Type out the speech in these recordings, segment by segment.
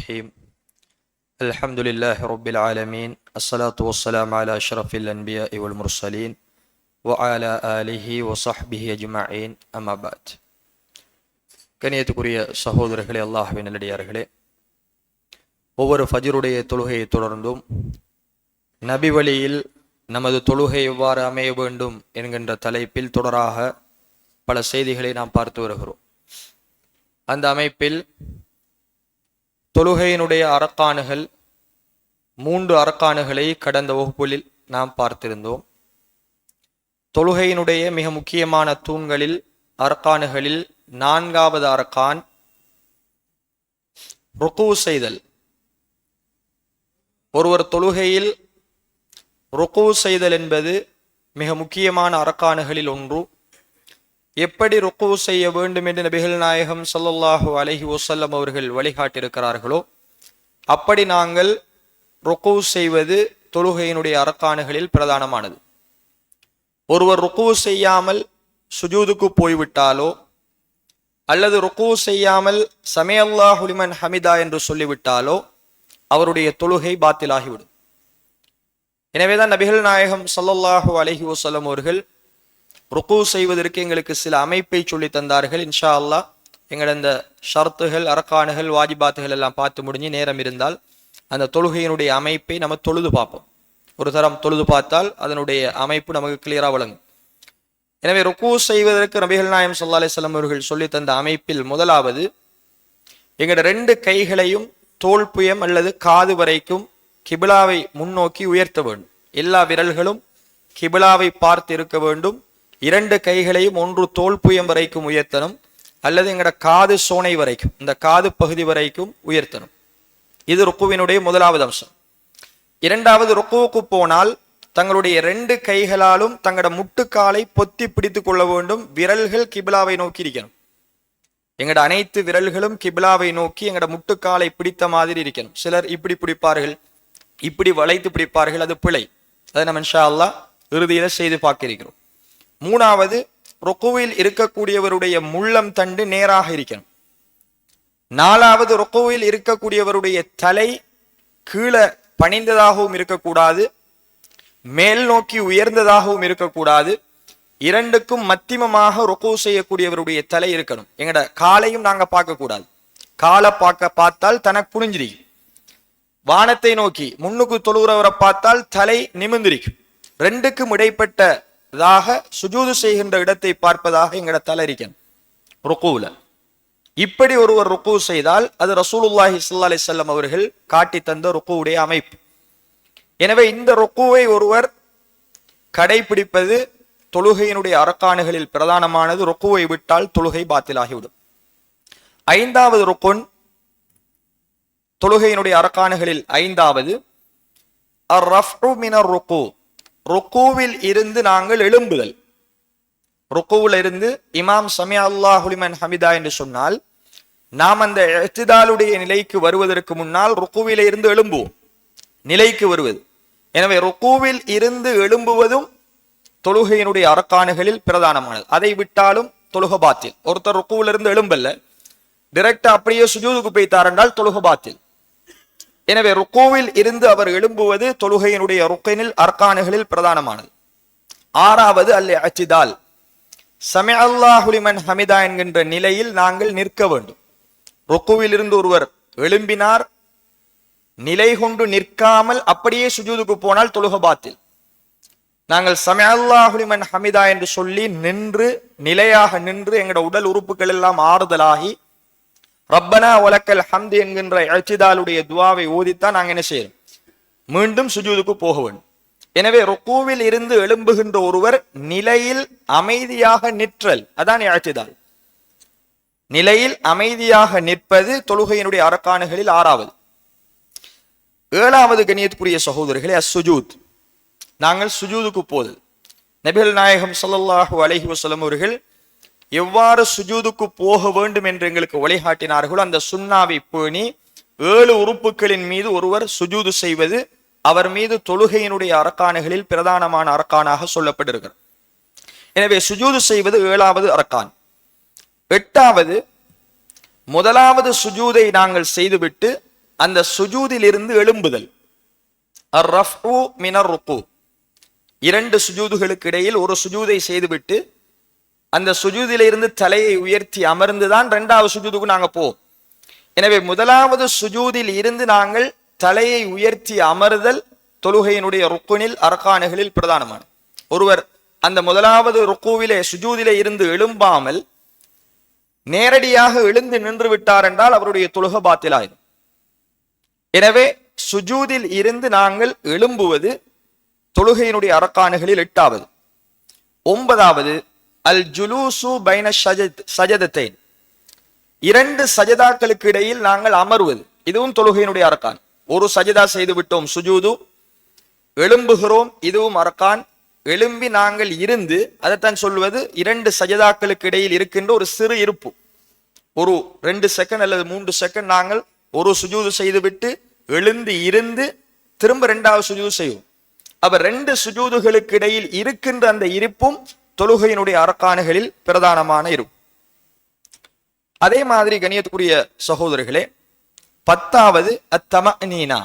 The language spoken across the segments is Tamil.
الرحيم الحمد لله رب العالمين الصلاة والسلام على أشرف الأنبياء والمرسلين وعلى آله وصحبه أجمعين أما بعد கணியத்துக்குரிய சகோதரர்களே, அல்லாஹ்வின் நல்லடியார்களே, ஒவ்வொரு ஃபஜ்ருடைய தொழுகையை தொடர்ந்தும் நபி வழியில் நமது தொழுகை எவ்வாறு அமைய வேண்டும் என்கின்ற தலைப்பில் தொடராக பல செய்திகளை நாம் பார்த்து வருகிறோம். அந்த அமைப்பில் தொழுகையினுடைய அரக்கானுகள் 3 அரக்கானுகளை கடந்த வகுப்புகளில் நாம் பார்த்திருந்தோம். தொழுகையினுடைய மிக முக்கியமான தூண்களில் அரக்கானுகளில் 4வது அரக்கான் ருக்கு செய்தல். ஒருவர் தொழுகையில் ருக்கு செய்தல் என்பது மிக முக்கியமான அரக்கானுகளில் ஒன்று. எப்படி ருக்கு செய்ய வேண்டும் என்று நபிகள் நாயகம் ஸல்லல்லாஹு அலைஹி வஸல்லம் அவர்கள் வழிகாட்டியிருக்கிறார்களோ அப்படி நாங்கள் ருக்கு செய்வது தொழுகையினுடைய அரக்கானுகளில் பிரதானமானது. ஒருவர் ருக்கு செய்யாமல் சுஜூதுக்கு போய்விட்டாலோ அல்லது ருக்கு செய்யாமல் சமி அல்லாஹு லிமன் ஹமிதா என்று சொல்லிவிட்டாலோ அவருடைய தொழுகை பாத்திலாகிவிடும். எனவேதான் நபிகள் நாயகம் ஸல்லல்லாஹு அலைஹி வஸல்லம் அவர்கள் ருக்கு செய்வதற்கு எங்களுக்கு சில அமைப்பை சொல்லி தந்தார்கள். இன்ஷா அல்லாஹ் எங்கள் அந்த ஷர்த்துகள், அரக்கானுகள், வாஜிபாத்துகள் எல்லாம் பார்த்து முடிஞ்சு நேரம் இருந்தால் அந்த தொழுகையினுடைய அமைப்பை நம்ம தொழுது பார்ப்போம். ஒரு தரம் தொழுது பார்த்தால் அதனுடைய அமைப்பு நமக்கு கிளியரா வழங்கும். எனவே ருக்கு செய்வதற்கு நபிகள் நாயகம் ஸல்லல்லாஹு அலைஹி வஸல்லம் அவர்கள் சொல்லி தந்த அமைப்பில் முதலாவது, எங்களோட 2 கைகளையும் தோள்புயம் அல்லது காது வரைக்கும் கிபிலாவை முன்னோக்கி உயர்த்த வேண்டும். எல்லா விரல்களும் கிபிலாவை பார்த்து இருக்க வேண்டும். 2 கைகளையும் ஒன்று தோள்புயம் வரைக்கும் உயர்த்தணும் அல்லது எங்கட காது சோனை வரைக்கும், இந்த காது பகுதி வரைக்கும் உயர்த்தணும். இது ருக்குவினுடைய முதலாவது அம்சம். இரண்டாவது, ருக்குவுக்கு போனால் தங்களுடைய 2 கைகளாலும் தங்களோட முட்டுக்காலை பொத்தி பிடித்து கொள்ள வேண்டும். விரல்கள் கிபிலாவை நோக்கி இருக்கணும். எங்கட அனைத்து விரல்களும் கிபிலாவை நோக்கி எங்கட முட்டுக்காலை பிடித்த மாதிரி இருக்கணும். சிலர் இப்படி பிடிப்பார்கள், இப்படி வளைத்து பிடிப்பார்கள், அது பிழை. அதை நம்ம இன்ஷா அல்லாஹ் இறுதியில செய்து பார்க்க இருக்கிறோம். மூணாவது, ருக்குவில் இருக்கக்கூடியவருடைய முள்ளம் தண்டு நேராக இருக்கணும். 4வது, ருக்குவில் இருக்கக்கூடியவருடைய தலை கீழே பணிந்ததாகவும் இருக்கக்கூடாது, மேல் நோக்கி உயர்ந்ததாகவும் இருக்கக்கூடாது. 2க்கும் மத்தியமமாக ருக்கு செய்யக்கூடியவருடைய தலை இருக்கணும். எங்கட காலையும் நாங்க பார்க்க கூடாது. காலை பார்த்தால் தனக்கு குனிஞ்சிருக்கும். வானத்தை நோக்கி முன்னுக்கு தொழுகிறவரை பார்த்தால் தலை நிமிர்ந்திருக்கும். 2க்கும் இடைப்பட்டதாக சுஜூது செய்கின்ற இடத்தை பார்ப்பதாக எங்கட தலை இருக்கணும் ருக்குவுல. இப்படி ஒருவர் ருக்கு செய்தால் அது ரசூலுல்லாஹி ஸல்லல்லாஹு அலைஹி வஸல்லம் அவர்கள் காட்டி தந்த ருக்குவுடைய அமைப்பு. எனவே இந்த ருக்குவை ஒருவர் கடைபிடிப்பது தொழுகையினுடைய அரக்கானுகளில் பிரதானமானது. ருக்குவை விட்டால் தொழுகை பாத்திலாகிவிடும். 5வது ருக்குன், தொழுகையினுடைய அரக்கானுகளில் 5வது, அர்-ரஃபு மினர் ருக்கு, ருக்குவில் இருந்து நாங்கள் எழும்புதல். ருக்குவில் இருந்து இமாம் சமி அல்லாஹு லிமன் ஹமிதா என்று சொன்னால் நாம் அந்த இஅ்திதாலுடைய நிலைக்கு வருவதற்கு முன்னால் ருக்குவில இருந்து எழும்புவோம், நிலைக்கு வருவது. எனவே ருக்குவில் இருந்து எழும்புவதும் தொழுகையினுடைய அரக்கானுகளில் பிரதானமானது. அதை விட்டாலும் தொழுக பாத்தில். ஒருத்தர் ருக்குவில் இருந்து எழும்பல்ல, டைரக்டா அப்படியே சுஜூதுக்கு போய்த்தார் என்றால் தொழுக பாத்தில். எனவே ருக்குவில் இருந்து அவர் எழும்புவது தொழுகையினுடைய ருக்கினில் அரக்கானுகளில் பிரதானமானது. 6வது, அல்-இஅ்திதால், சமி அல்லாஹு லிமன் ஹமிதா என்கின்ற நிலையில் நாங்கள் நிற்க வேண்டும். ருக்குவில் இருந்து ஒருவர் எழும்பினார், நிலை கொண்டு நிற்காமல் அப்படியே சுஜூதுக்கு போனால் தொழுக பாத்தில். நாங்கள் சமி அல்லாஹு லிமன் ஹமிதா என்று சொல்லி நின்று, நிலையாக நின்று எங்களோட உடல் உறுப்புகள் எல்லாம் ஆறுதலாகி ரப்பனா வலக்கல் ஹம்து என்கின்ற இஅ்திதாலுடைய துஆவை ஓதித்தான் நாங்கள் என்ன செய்யறோம், மீண்டும் சுஜூதுக்கு போக வேண்டும். எனவே ருக்குவில் இருந்து எழும்புகின்ற ஒருவர் நிலையில் அமைதியாக நிற்றல், அதான் இஅ்திதால். நிலையில் அமைதியாக நிற்பது தொழுகையினுடைய அரக்கானுகளில் 6வது. 7வது, கண்ணியத்துக்குரிய சகோதரர்களே, அஸ்-சுஜூத், நாங்கள் சுஜூதுக்கு போதல். நபிகள் நாயகம் ஸல்லல்லாஹு அலைஹி வஸல்லம் அவர்கள் எவ்வாறு சுஜூதுக்கு போக வேண்டும் என்று எங்களுக்கு வழிகாட்டினார்களோ அந்த சுன்னாவை பேணி 7 உறுப்புகளின் மீது ஒருவர் சுஜூது செய்வது அவர் மீது தொழுகையினுடைய அரக்கானுகளில் பிரதானமான அரக்கானாக சொல்லப்பட்டிருக்கிறது. எனவே சுஜூது செய்வது 7வது அரக்கான். 8வது, முதலாவது சுஜூதை நாங்கள் செய்துவிட்டு அந்த சுஜூதில் இருந்து எழும்புதல். அர்-ரஃபு மினர் ருக்கு, இரண்டு சுஜூதுகளுக்கு இடையில் ஒரு சுஜூதை செய்துவிட்டு அந்த சுஜூதில இருந்து தலையை உயர்த்தி அமர்ந்துதான் இரண்டாவது சுஜூதுக்கு நாங்க போவோம். எனவே முதலாவது சுஜூதில் இருந்து நாங்கள் தலையை உயர்த்தி அமர்தல் தொழுகையினுடைய ருக்குனில் அர்கானுகளில் பிரதானமான. ஒருவர் அந்த முதலாவது ருக்குவிலே சுஜூதிலே இருந்து எழும்பாமல் நேரடியாக எழுந்து நின்று விட்டார் என்றால் அவருடைய தொழுகை பாத்திலாயிரும். எனவே சுஜூதில் இருந்து நாங்கள் எழும்புவது தொழுகையினுடைய அர்கானுகளில் 8வது. 9வது அல் ஜுலூசு பைன சஜதத்தைன், இரண்டு சஜதாக்களுக்கு இடையில் நாங்கள் அமர்வது. இதுவும் தொழுகையினுடைய அர்கான். ஒரு சஜதா செய்து விட்டோம் சுஜூது, எழும்புகிறோம், இதுவும் அர்கான். எழும்பி நாங்கள் இருந்து, அதைத்தான் சொல்வது இரண்டு சஜதாக்களுக்கு இடையில் இருக்கின்ற ஒரு சிறு இருப்பு. ஒரு 2 செகண்ட் அல்லது 3 செகண்ட் நாங்கள் ஒரு சுஜூது செய்துவிட்டு எழுந்து இருந்து திரும்ப 2வது சுஜூது செய்வோம். அப்ப 2 சுஜூதுகளுக்கு இடையில் இருக்கின்ற அந்த இருப்பும் தொழுகையினுடைய அர்கானுகளில் பிரதானமான இருப்பு. அதே மாதிரி கண்ணியத்துக்குரிய சகோதரர்களே, 10வது அத்தமனீனா,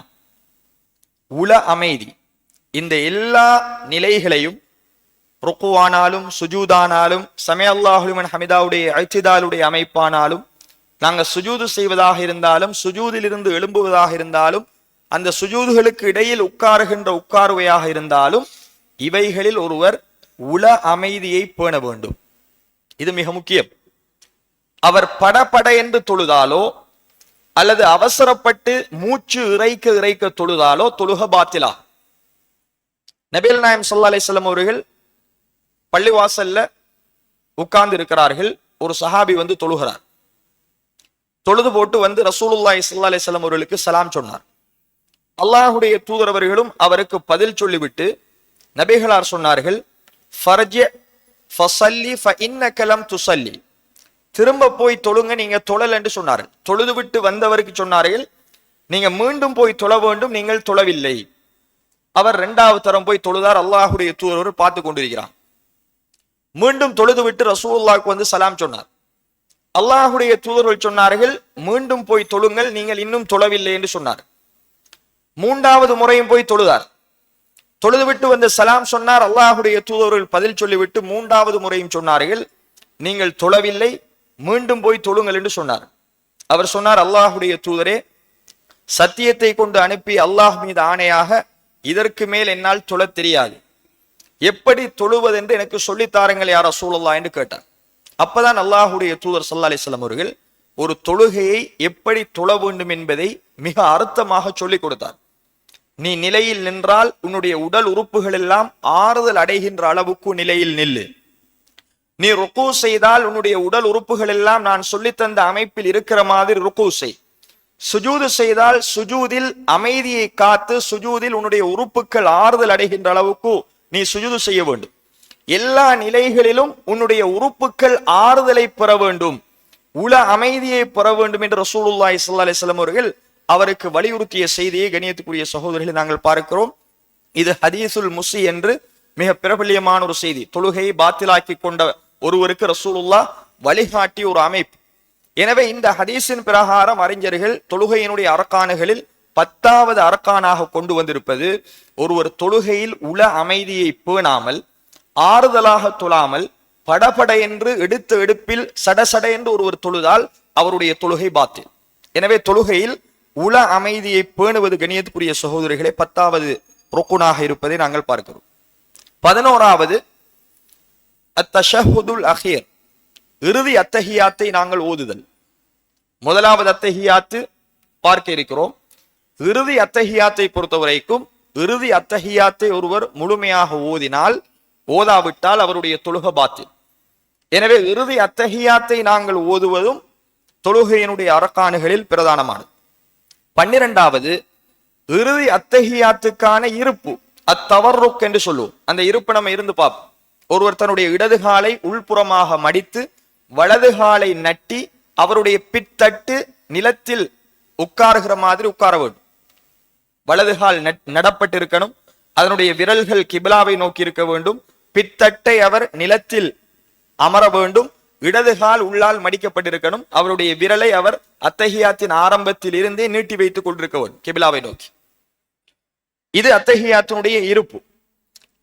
உள அமைதி. இந்த எல்லா நிலைகளையும் ருக்குவானாலும் சுஜூதானாலும் சமய அல்லாஹு லிமன் ஹமிதாவுடைய ஐத்திதாலுடைய அமைப்பானாலும் நாங்கள் சுஜூது செய்வதாக இருந்தாலும் சுஜூதில் இருந்து எழும்புவதாக இருந்தாலும் அந்த சுஜூதுகளுக்கு இடையில் உட்காருகின்ற உட்காருவையாக இருந்தாலும் இவைகளில் ஒருவர் உள அமைதியை பேண வேண்டும். இது மிக முக்கியம். அவர் படபட என்று தொழுதாலோ அல்லது அவசரப்பட்டு மூச்சு இறைக்க இறைக்க தொழுதாலோ தொழுக பாத்திலா. நபிகள் நாயகம் ஸல்லல்லாஹு அலைஹி வஸல்லம் அவர்கள் பள்ளிவாசல்ல உட்கார்ந்து இருக்கிறார்கள். ஒரு சஹாபி வந்து தொழுகிறார். தொழுது போட்டு வந்து ரசூலுல்லாஹி ஸல்லல்லாஹு அலைஹி வஸல்லம் அவர்களுக்கு சலாம் சொன்னார். அல்லாஹ்வுடைய தூதரவர்களும் அவருக்கு பதில் சொல்லிவிட்டு நபிகளார் சொன்னார்கள், ஃபர்ஜி ஃபஸல்லி ஃபஇன்னக லம் துஸல்லி, திரும்ப போய் தொழுங்க, நீங்க தொழல் என்று சொன்னார்கள். தொழுது விட்டு வந்தவருக்கு சொன்னார்கள், நீங்க மீண்டும் போய் தொழ வேண்டும், நீங்கள் தொழவில்லை. அவர் 2வது தரம் போய் தொழுதார். அல்லாஹ்வுடைய தூதர் பார்த்து கொண்டிருக்கிறார். மீண்டும் தொழுது விட்டு ரசூலுல்லாஹ்வுக்கு வந்து சலாம் சொன்னார். அல்லாஹ்வுடைய தூதர்கள் சொன்னார்கள், மீண்டும் போய் தொழுங்கள், நீங்கள் இன்னும் தொழவில்லை என்று சொன்னார். 3வது முறையும் போய் தொழுதார். தொழுது விட்டு வந்து சலாம் சொன்னார். அல்லாஹ்வுடைய தூதர்கள் பதில் சொல்லிவிட்டு 3வது முறையும் சொன்னார்கள், நீங்கள் தொழவில்லை, மீண்டும் போய் தொழுங்கள் என்று சொன்னார். அவர் சொன்னார், அல்லாஹ்வுடைய தூதரே, சத்தியத்தை கொண்டு அனுப்பி அல்லாஹ் மீது ஆணையாக இதற்கு மேல் என்னால் தொழ தெரியாது, எப்படி தொழுவது என்று எனக்கு சொல்லித்தாருங்கள் யா ரசூலுல்லாஹ் என்று கேட்டார். அப்பதான் அல்லாஹ்வுடைய தூதர் ஸல்லல்லாஹு அலைஹி வஸல்லம் அவர்கள் ஒரு தொழுகையை எப்படி தொழ வேண்டும் என்பதை மிக அர்த்தமாக சொல்லிக் கொடுத்தார். நீ நிலையில் நின்றால் உன்னுடைய உடல் உறுப்புகள் எல்லாம் ஆறுதல் அடைகின்ற அளவுக்கு நிலையில் நில்லு. நீ ருக்கு செய்தால் உன்னுடைய உடல் உறுப்புகள் எல்லாம் நான் சொல்லித்தந்த அமைப்பில் இருக்கிற மாதிரி ருக்கு செய். சுஜூது செய்தால் சுஜூதில் அமைதியை காத்து சுஜூதில் உன்னுடைய உறுப்புகள் ஆறுதல் அடைகின்ற அளவுக்கு நீ சுஜூது செய்ய வேண்டும். எல்லா நிலைகளிலும் உன்னுடைய உறுப்புகள் ஆறுதலை பெற வேண்டும், உள அமைதியை பெற வேண்டும் என்று ரசூலுல்லாஹி ஸல்லல்லாஹு அலைஹி வஸல்லம் அவர்கள் அவருக்கு வலியுறுத்திய செய்தியை கண்ணியத்துக்குரிய சகோதரர்களை நாங்கள் பார்க்கிறோம். இது ஹதீசுல் முஸி என்று மிக பிரபல்யமான ஒரு செய்தி. தொழுகையை பாத்திலாக்கி கொண்ட ஒருவருக்கு ரசூலுல்லாஹ் வழிகாட்டிய ஒரு அமைப்பு. எனவே இந்த ஹதீஸின் பிரகாரம் அறிஞர்கள் தொழுகையினுடைய அர்கானுகளில் 10வது அர்கானாக கொண்டு வந்திருப்பது, ஒருவர் தொழுகையில் உள அமைதியை பேணாமல் ஆறுதலாக தொழாமல் படபட என்று எடுத்த எடுப்பில் சடசட என்று ஒருவர் தொழுதால் அவருடைய தொழுகை பாத்தில். எனவே தொழுகையில் உள அமைதியை பேணுவது கண்ணியத்துக்குரிய சகோதரிகளே 10வது ருக்குனாக இருப்பதை நாங்கள் பார்க்கிறோம். 11வது அத்தஷஹுதுல் அஹீர், இறுதி அத்தஹியாத்தை நாங்கள் ஓதுதல். முதலாவது அத்தஹியாத்து பார்க்க இருக்கிறோம். இறுதி அத்தஹியாத்தை பொறுத்தவரைக்கும் இறுதி அத்தஹியாத்தை ஒருவர் முழுமையாக ஓதினால், ஓதாவிட்டால் அவருடைய தொழுகை பாத்தில். எனவே இறுதி அத்தஹியாத்தை நாங்கள் ஓதுவதும் தொழுகையினுடைய அர்கானுகளில் பிரதானமானது. 12வது இறுதி அத்தஹியாத்துக்கான இருப்பு, அத்தவர்ருக் என்று சொல்லுவோம். அந்த இருப்பு நம்ம இருந்து பார்ப்போம். ஒருவர் தன்னுடைய இடது காலை உள்புறமாக மடித்து வலது காலை நட்டி அவருடைய பித்தட்டு நிலத்தில் உட்காருகிற மாதிரி உட்கார வேண்டும். வலது கால் நடப்பட்டிருக்கணும், அதனுடைய விரல்கள் கிபிலாவை நோக்கி இருக்க வேண்டும், பித்தட்டை அவர் நிலத்தில் அமர வேண்டும். இடதுகால் உள்ளால் மடிக்கப்பட்டிருக்கணும். அவருடைய விரலை அவர் அத்தஹியாத்தின் ஆரம்பத்தில் இருந்தே நீட்டி வைத்துக் கொண்டிருக்க வேண்டும் கிபிலாவை நோக்கி. இது அத்தஹியாத்தினுடைய இருப்பு.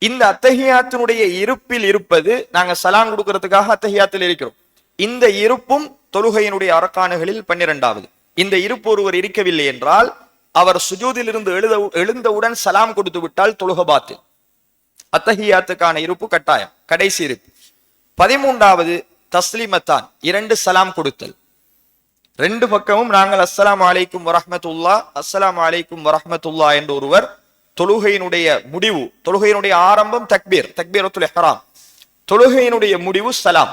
இந்த அத்தஹியாத்தினுடைய இருப்பில் இருப்பது, நாங்க சலாம் கொடுக்கிறதுக்காக அத்தஹியாத்தில் இருக்கிறோம். இந்த இருப்பும் தொழுகையினுடைய அரக்கானுகளில் 12வது. இந்த இருப்பு ஒருவர் இருக்கவில்லை என்றால் அவர் சுஜூதில் இருந்து எழுந்தவுடன் சலாம் கொடுத்து விட்டால் தொழுகை பாத்தில். அத்தஹியாத்துக்கான இருப்பு கட்டாயம், கடைசி இருப்பு. 13வது தஸ்லீமத்தான், 2 சலாம் கொடுத்தல். 2 பக்கமும் நாங்கள் அஸ்ஸலாமு அலைக்கும் வரஹ்மத்துல்லா, அஸ்ஸலாமு அலைக்கும் வரஹ்மத்துல்லா என்று ஒருவர் தொழுகையினுடைய முடிவு, தொழுகையினுடைய ஆரம்பம் தக்பீர், தக்பீரத்துல் இஹ்ராம், தொழுகையினுடைய முடிவு சலாம்.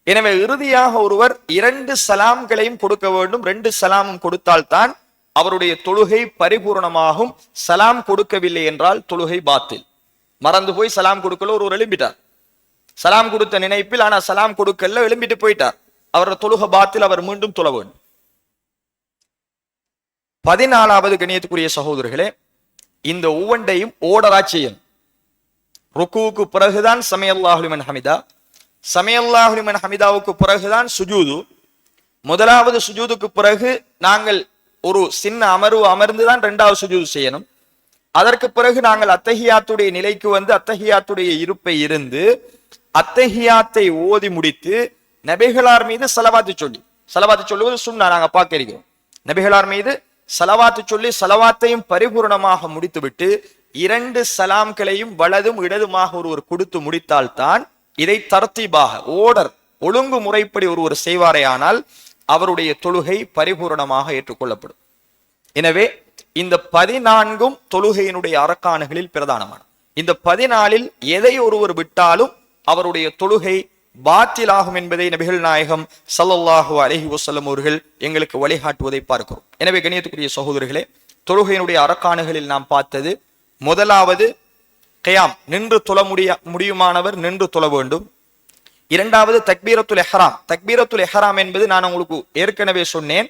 எனவே இறுதியாக ஒருவர் 2 சலாம்களையும் கொடுக்க வேண்டும். 2 சலாமும் கொடுத்தால்தான் அவருடைய தொழுகை பரிபூர்ணமாகும். சலாம் கொடுக்கவில்லை என்றால் தொழுகை பாத்தில். மறந்து போய் சலாம் கொடுக்கல, ஒருவர் எழும்பிட்டார், சலாம் கொடுத்த நினைப்பில், ஆனா சலாம் கொடுக்கல, எழும்பிட்டு போயிட்டார், அவரோட தொழுகை பாத்தில், அவர் மீண்டும் தொழ வேண்டும். 14வது கண்ணியத்துக்குரிய சகோதரர்களே, இந்த ஒவ்வொன்றையும் ஓடரா செய்யும். ருக்குவுக்கு பிறகுதான் சமிஅல்லாஹு லிமன் ஹமிதா, சமிஅல்லாஹு லிமன் ஹமிதாவுக்கு பிறகுதான் சுஜூது. முதலாவது சுஜூதுக்கு பிறகு நாங்கள் ஒரு சின்ன அமர்வு அமர்ந்துதான் 2வது சுஜூது செய்யணும். அதற்கு பிறகு நாங்கள் அத்தஹியாத்துடைய நிலைக்கு வந்து அத்தஹியாத்துடைய இருப்பை இருந்து அத்தஹியாத்தை ஓதி முடித்து நபிகளார் மீது சலவாத்து சொல்லி, சலவாத்து சொல்லுவது சுன்னா, நாங்க பார்க்க இருக்கிறோம். நபிகளார் மீது சலவாத்து சொல்லி சலவாத்தையும் பரிபூர்ணமாக முடித்துவிட்டு 2 சலாம்களையும் வலதும் இடதுமாக ஒருவர் கொடுத்து முடித்தால்தான் இதை தர்த்தீபாக ஓடர் ஒழுங்கு முறைப்படி ஒருவர் செய்வாரே ஆனால் அவருடைய தொழுகை பரிபூர்ணமாக ஏற்றுக்கொள்ளப்படும். எனவே இந்த 14ம் தொழுகையினுடைய அரக்கானுகளில் பிரதானமான. இந்த 14ல் எதை ஒருவர் விட்டாலும் அவருடைய தொழுகை பாத்திலாகும் என்பதை நபிகள் நாயகம் ஸல்லல்லாஹு அலைஹி வஸல்லம் அவர்கள் எங்களுக்கு வழிகாட்டுவதை பார்க்கிறோம். எனவே கண்ணியத்துக்குரிய சகோதரர்களே, தொழுகையினுடைய அரக்கானுகளில் நாம் பார்த்தது, முதலாவது கியாம், நின்று தொழ முடியுமானவர் நின்று தொழ வேண்டும். 2வது தக்பீரத்துல் இஹ்ராம். தக்பீரத்துல் இஹ்ராம் என்பது நான் உங்களுக்கு ஏற்கனவே சொன்னேன்,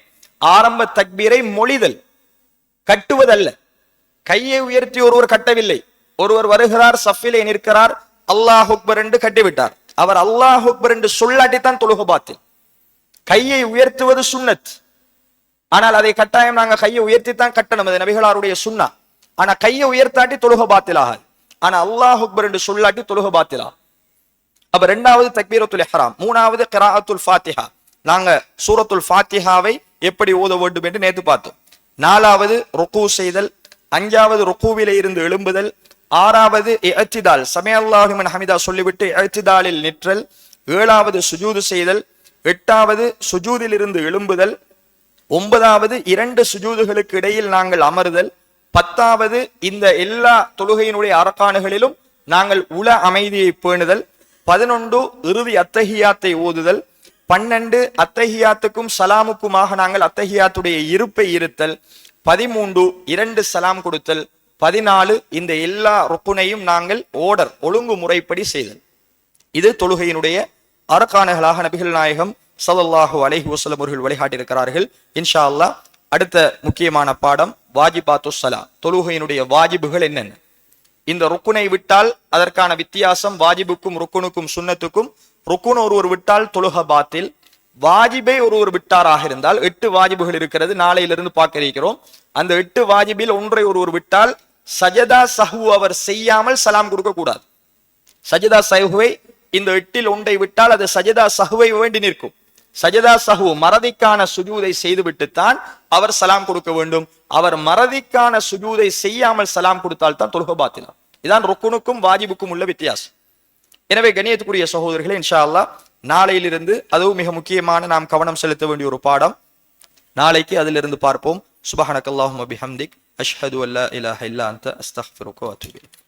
ஆரம்ப தக்பீரை மொழிதல், கட்டுவதல்ல. கையை உயர்த்தி ஒருவர் கட்டவில்லை, ஒருவர் வருகிறார், சஃபிலே நிற்கிறார், அல்லாஹ் அக்பர் என்று கட்டிவிட்டார், அவர் அல்லாஹ் அக்பர் என்று சொல்லாட்டித்தான் தொழுகை பாத்தில். கையை உயர்த்துவது சுன்னத், ஆனால் அதை கட்டாயம் நாங்க கையை உயர்த்தித்தான் கட்டணும், அது நபிகளாருடைய சுன்னா. ஆனா கையை உயர்த்தாட்டி தொழுகை பாத்திலாகாது, ஆனா அல்லாஹ் அக்பர் என்று சொல்லாட்டி தொழுகை பாத்திலாகும். அப்ப 2வது தக்பீரத்துல் இஹ்ராம். 3வது கிராஅத்துல் ஃபாத்திஹா, நாங்க சூரத்துல் ஃபாத்திஹாவை எப்படி ஓத வேண்டும் என்று நேத்து பார்த்தோம். 4வது ருக்கு செய்தல், 5வது ருக்குவிலே இருந்து எழும்புதல், 6வது இஅ்திதால், சமிஅல்லாஹு லிமன் ஹமிதா சொல்லிவிட்டு இஅ்திதாலில் நிற்றல், 7வது சுஜூது செய்தல், 8வது சுஜூதில் இருந்து எழும்புதல், 9வது 2 சுஜூதுகளுக்கு இடையில் நாங்கள் அமர்தல், 10வது இந்த எல்லா தொழுகையினுடைய அரக்கானுகளிலும் நாங்கள் உள அமைதியை பேணுதல், 11 இறுதி அத்தஹியாத்தை ஓதுதல், 12 அத்தஹியாத்துக்கும் சலாமுக்குமாக நாங்கள் அத்தஹியாத்துடைய இருப்பை இருத்தல், 13 2 சலாம் கொடுத்தல், 14 இந்த எல்லா ருக்குனையும் நாங்கள் ஓடர் ஒழுங்கு முறைப்படி செய்தல். இது தொழுகையினுடைய அரக்கானுகளாக நபிகள் நாயகம் ஸல்லல்லாஹு அலைஹி வஸல்லம் அவர்கள் வழிகாட்டியிருக்கிறார்கள். இன்ஷா அல்லாஹ் அடுத்த முக்கியமான பாடம் வாஜிபாத்துஸ் ஸலா, தொழுகையினுடைய வாஜிபுகள் என்னென்ன. இந்த ருக்குனை விட்டால் அதற்கான வித்தியாசம் வாஜிபுக்கும் ருக்குனுக்கும் சுன்னத்துக்கும். ருக்குன் ஒருவர் விட்டால் தொழுகை பாத்தில், வாஜிபை ஒருவர் விட்டாராக இருந்தால் 8 வாஜிபுகள் இருக்கிறது, நாளையிலிருந்து பார்க்க இருக்கிறோம். அந்த 8 வாஜிபில் ஒன்றை ஒருவர் விட்டால் சஜதா சஹு அவர் செய்யாமல் சலாம் கொடுக்க கூடாது. சஜதா சஹுவை இந்த 8ல் ஒன்றை விட்டால் அது சஜதா சஹுவை வேண்டி நிற்கும். சஜதா சஹு மறதிக்கான சுஜூதை செய்துவிட்டுத்தான் அவர் சலாம் கொடுக்க வேண்டும். அவர் மறதிக்கான சுஜூதை செய்யாமல் சலாம் கொடுத்தால் தான் தொழுகை பாத்திலா. இதான் ருக்குனுக்கும் வாஜிபுக்கும் உள்ள வித்தியாசம். எனவே கண்ணியத்துக்குரிய சகோதரர்களே, இன்ஷா அல்லாஹ் நாளையிலிருந்து அதுவும் மிக முக்கியமான நாம் கவனம் செலுத்த வேண்டிய ஒரு பாடம், நாளைக்கு அதிலிருந்து பார்ப்போம். சுப்ஹானக்கல்லாஹும்ம பிஹம்திக் அஷ்ஹது அல்லா இலாஹா இல்லா அன்த அஸ்தக்ஃபிருக வ அத்தூபு இலைக்.